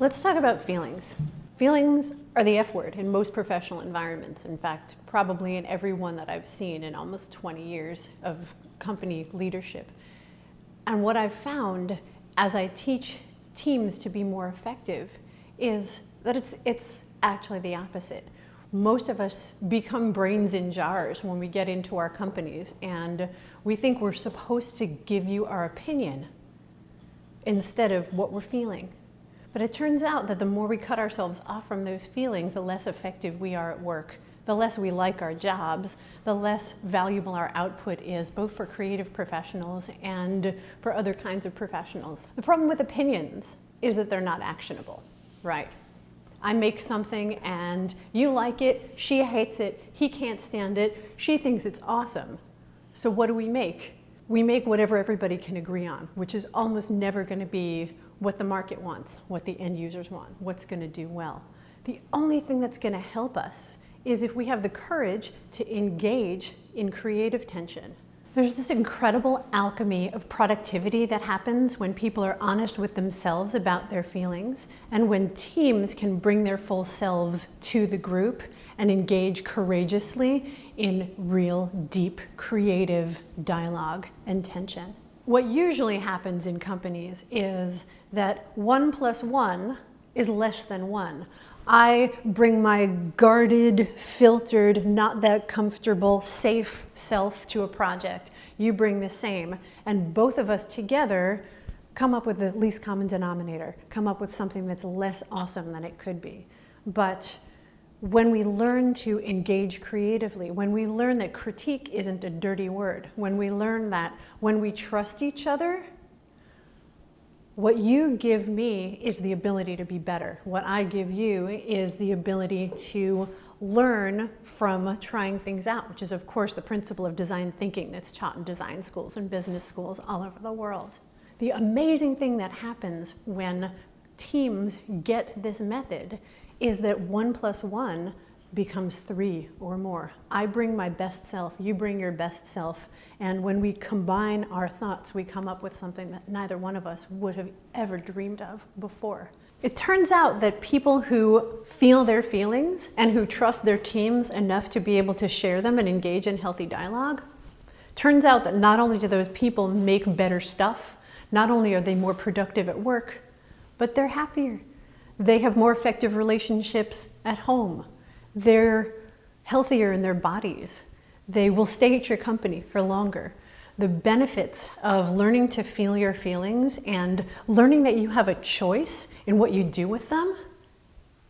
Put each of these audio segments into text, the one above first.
Let's talk about feelings. Feelings are the F word in most professional environments. In fact, probably in every one that I've seen in almost 20 years of company leadership. And what I've found as I teach teams to be more effective is that it's actually the opposite. Most of us become brains in jars when we get into our companies, and we think we're supposed to give you our opinion instead of what we're feeling. But it turns out that the more we cut ourselves off from those feelings, the less effective we are at work, the less we like our jobs, the less valuable our output is, both for creative professionals and for other kinds of professionals. The problem with opinions is that they're not actionable, right? I make something and you like it, she hates it, he can't stand it, she thinks it's awesome. So what do we make? We make whatever everybody can agree on, which is almost never going to be what the market wants, what the end users want, what's going to do well. The only thing that's going to help us is if we have the courage to engage in creative tension. There's this incredible alchemy of productivity that happens when people are honest with themselves about their feelings, and when teams can bring their full selves to the group and engage courageously in real, deep, creative dialogue and tension. What usually happens in companies is that 1 + 1 is less than 1. I bring my guarded, filtered, not that comfortable, safe self to a project. You bring the same. And both of us together come up with the least common denominator, come up with something that's less awesome than it could be. But when we learn to engage creatively, when we learn that critique isn't a dirty word, when we learn that when we trust each other, what you give me is the ability to be better. What I give you is the ability to learn from trying things out, which is, of course, the principle of design thinking that's taught in design schools and business schools all over the world. The amazing thing that happens when teams get this method is that 1 + 1 becomes 3 or more. I bring my best self, you bring your best self, and when we combine our thoughts, we come up with something that neither one of us would have ever dreamed of before. It turns out that people who feel their feelings and who trust their teams enough to be able to share them and engage in healthy dialogue, turns out that not only do those people make better stuff, not only are they more productive at work, but they're happier. They have more effective relationships at home. They're healthier in their bodies. They will stay at your company for longer. The benefits of learning to feel your feelings and learning that you have a choice in what you do with them,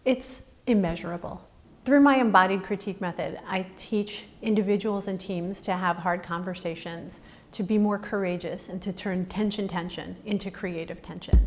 it's immeasurable. Through my embodied critique method, I teach individuals and teams to have hard conversations, to be more courageous, and to turn tension into creative tension.